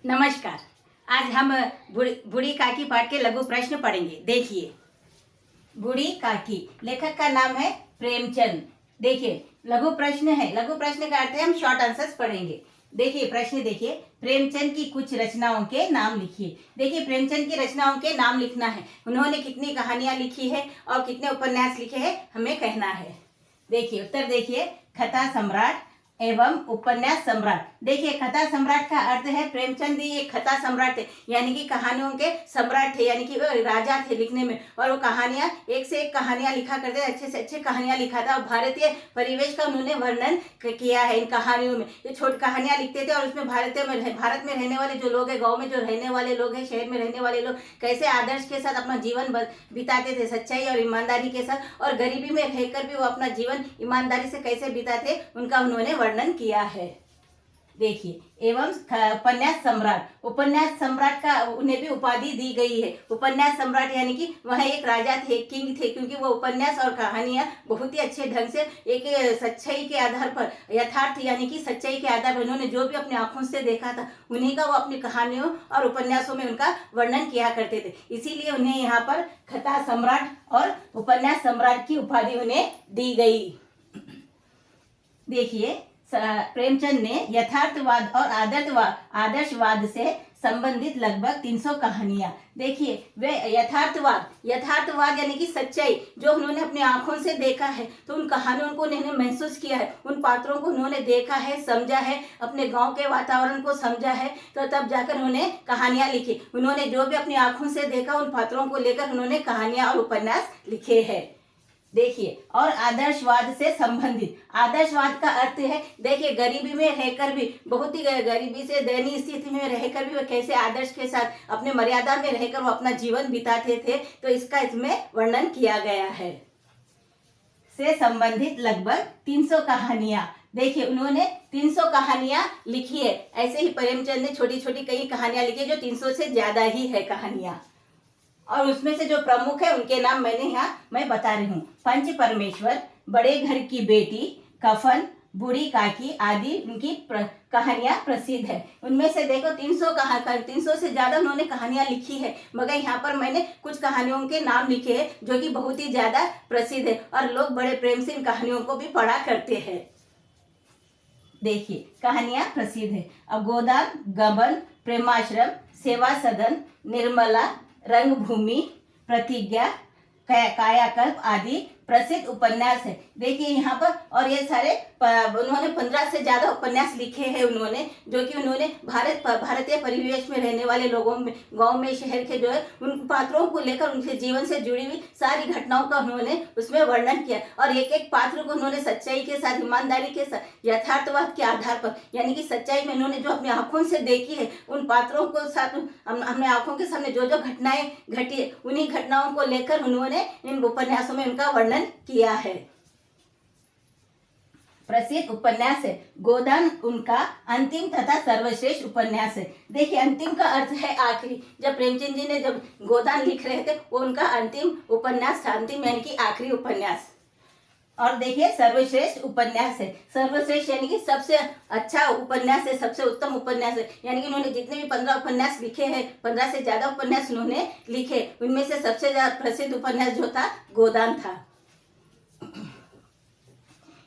नमस्कार। आज हम बूढ़ी काकी पाठ के लघु प्रश्न पढ़ेंगे। देखिए, बूढ़ी काकी, लेखक का नाम है प्रेमचंद। देखिए, लघु प्रश्न है। लघु प्रश्न का अर्थ है हम शॉर्ट आंसर्स पढ़ेंगे। देखिए प्रश्न, देखिए, प्रेमचंद की कुछ रचनाओं के नाम लिखिए। देखिए, प्रेमचंद की रचनाओं के नाम लिखना है। उन्होंने कितनी कहानियां लिखी है और कितने उपन्यास लिखे हैं हमें कहना है। देखिए उत्तर, देखिए, कथा सम्राट एवं उपन्यास सम्राट। देखिए, कथा सम्राट का अर्थ है प्रेमचंद जी एक कथा सम्राट थे, यानी कि कहानियों के सम्राट थे, यानी कि वो राजा थे लिखने में। और वो कहानियां एक से एक कहानियां लिखा करते थे, अच्छे से अच्छे कहानियां लिखा था। और भारतीय परिवेश का उन्होंने वर्णन किया है इन कहानियों में। ये छोटी कहानियां लिखते थे और उसमें भारत में रहने वाले जो लोग हैं, गाँव में जो रहने वाले लोग हैं, शहर में रहने वाले लोग कैसे आदर्श के साथ अपना जीवन बिताते थे, सच्चाई और ईमानदारी के साथ, और गरीबी में रहकर भी वो अपना जीवन ईमानदारी से कैसे बिताते उनका उन्होंने वर्णन किया है। देखिए, एवं उपन्यास सम्राट, उपन्यास सम्राट का उन्हें भी उपाधि दी गई है। उपन्यास सम्राट यानी कि वह एक राजा थे, किंग थे, क्योंकि वो उपन्यास और कहानियां बहुत ही अच्छे ढंग से एक सच्चाई के आधार पर, यथार्थ यानी कि सच्चाई के आधार पर उन्होंने जो भी अपनी आंखों से देखा था उन्हीं का वो अपनी कहानियों और उपन्यासों में उनका वर्णन किया करते थे। इसीलिए उन्हें यहाँ पर कथा सम्राट और उपन्यास सम्राट की उपाधि उन्हें दी गई। देखिए, प्रेमचंद ने यथार्थवाद और आदर्शवाद से संबंधित लगभग 300 कहानियां। देखिए, वे यथार्थवाद यानी कि सच्चाई जो उन्होंने अपनी आंखों से देखा है, तो उन कहानियों को उन्होंने महसूस किया है, उन पात्रों को उन्होंने देखा है, समझा है, अपने गांव के वातावरण को समझा है, तो तब जाकर उन्होंने कहानियां लिखी। उन्होंने जो भी अपनी आंखों से देखा उन पात्रों को लेकर उन्होंने कहानियां और उपन्यास लिखे हैं। देखिए, और आदर्शवाद से संबंधित, आदर्शवाद का अर्थ है, देखिए, गरीबी में रहकर भी, बहुत ही गरीबी से दयनीय स्थिति में रहकर भी वो कैसे आदर्श के साथ अपने मर्यादा में रहकर वो अपना जीवन बिताते थे, तो इसका इसमें वर्णन किया गया है। से संबंधित लगभग 300 कहानियां। देखिए, उन्होंने 300 कहानियां लिखी है। ऐसे ही प्रेमचंद ने छोटी छोटी कई कहानियां लिखी जो 300 से ज्यादा ही है कहानियां, और उसमें से जो प्रमुख है उनके नाम मैं बता रही हूँ। पंच परमेश्वर, बड़े घर की बेटी, कफन, बूढ़ी काकी आदि उनकी कहानियां प्रसिद्ध है। उनमें से देखो 300 से ज्यादा उन्होंने कहानियां लिखी है, मगर यहाँ पर मैंने कुछ कहानियों के नाम लिखे हैं जो कि बहुत ही ज्यादा प्रसिद्ध है और लोग बड़े प्रेम से इन कहानियों को भी पढ़ा करते हैं। देखिए, कहानियां प्रसिद्ध है। अब गोदान, गबन, प्रेमाश्रम, सेवा सदन, निर्मला, रंगभूमि, प्रतिज्ञा, कायाकल्प आदि प्रसिद्ध उपन्यास है। देखिए यहाँ पर, और ये सारे उन्होंने 15 से ज्यादा उपन्यास लिखे हैं उन्होंने, जो कि उन्होंने भारतीय परिवेश में रहने वाले लोगों में, गांव में, शहर के जो है उन पात्रों को लेकर उनके जीवन से जुड़ी हुई सारी घटनाओं का उन्होंने उसमें वर्णन किया, और एक एक पात्र को उन्होंने सच्चाई के साथ, ईमानदारी के साथ, यथार्थवाद के आधार पर, यानी कि सच्चाई में उन्होंने जो अपनी आंखों से देखी है उन पात्रों को साथ हमने आंखों के सामने जो जो घटनाएं घटी है उन्हीं घटनाओं को लेकर उन्होंने इन उपन्यासों में उनका वर्णन किया है। प्रसिद्ध उपन्यास है गोदान, उनका अंतिम तथा सर्वश्रेष्ठ उपन्यास है। देखिए, अंतिम का अर्थ है आखिरी। जब प्रेमचंद जी ने जब गोदान लिख रहे थे वो उनका अंतिम उपन्यास था, अंतिम यानी कि आखिरी उपन्यास। और देखिए, सर्वश्रेष्ठ उपन्यास है। सर्वश्रेष्ठ यानी कि सबसे अच्छा उपन्यास है, सबसे उत्तम उपन्यास है, यानी कि उन्होंने जितने भी 15 उपन्यास लिखे हैं, 15 से ज्यादा उपन्यास उन्होंने लिखे, उनमें से सबसे ज्यादा प्रसिद्ध उपन्यास जो था गोदान था।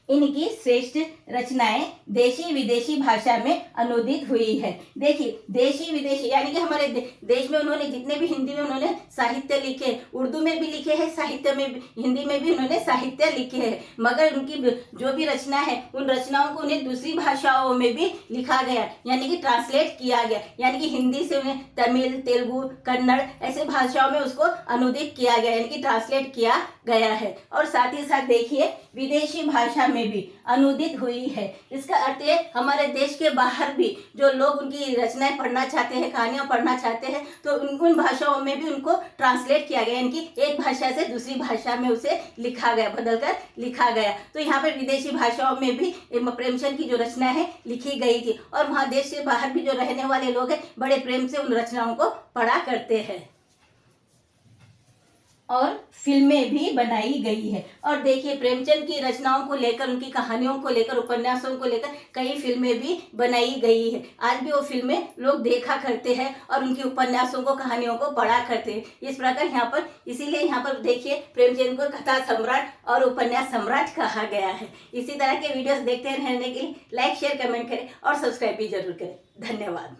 इनकी श्रेष्ठ रचनाएं देशी विदेशी भाषा में अनुदित हुई है। देखिए, देशी विदेशी यानी कि हमारे देश में उन्होंने जितने भी, हिंदी में उन्होंने साहित्य लिखे, उर्दू में भी लिखे हैं, साहित्य में भी, हिंदी में भी उन्होंने साहित्य लिखे हैं, मगर उनकी जो भी रचना है उन रचनाओं को उन्हें दूसरी भाषाओं में भी लिखा गया, यानी कि ट्रांसलेट किया गया, यानी कि हिंदी से उन्हें तमिल, तेलुगु, कन्नड़ ऐसे भाषाओं में उसको अनुदित किया गया, यानी कि ट्रांसलेट किया गया है। और साथ ही साथ देखिए, विदेशी भाषा में भी अनुदित हुई है। इसका अर्थ है हमारे देश के बाहर भी जो लोग उनकी रचनाएं पढ़ना चाहते हैं, कहानियां पढ़ना चाहते हैं, तो उन भाषाओं में भी उनको ट्रांसलेट किया गया, यानी कि एक भाषा से दूसरी भाषा में उसे लिखा गया, बदलकर लिखा गया। तो यहाँ पर विदेशी भाषाओं में भी प्रेमचंद की जो रचना है लिखी गई थी, और वहाँ देश से बाहर भी जो रहने वाले लोग हैं बड़े प्रेम से उन रचनाओं को पढ़ा करते हैं। और फिल्में भी बनाई गई है। और देखिए प्रेमचंद की रचनाओं को लेकर, उनकी कहानियों को लेकर, उपन्यासों को लेकर कई फिल्में भी बनाई गई है। आज भी वो फिल्में लोग देखा करते हैं और उनकी उपन्यासों को, कहानियों को पढ़ा करते हैं। इस प्रकार यहाँ पर, इसीलिए यहाँ पर देखिए प्रेमचंद को कथा सम्राट और उपन्यास सम्राट कहा गया है। इसी तरह के वीडियोस देखते रहने के लिए लाइक, शेयर, कमेंट करें और सब्सक्राइब भी जरूर करें। धन्यवाद।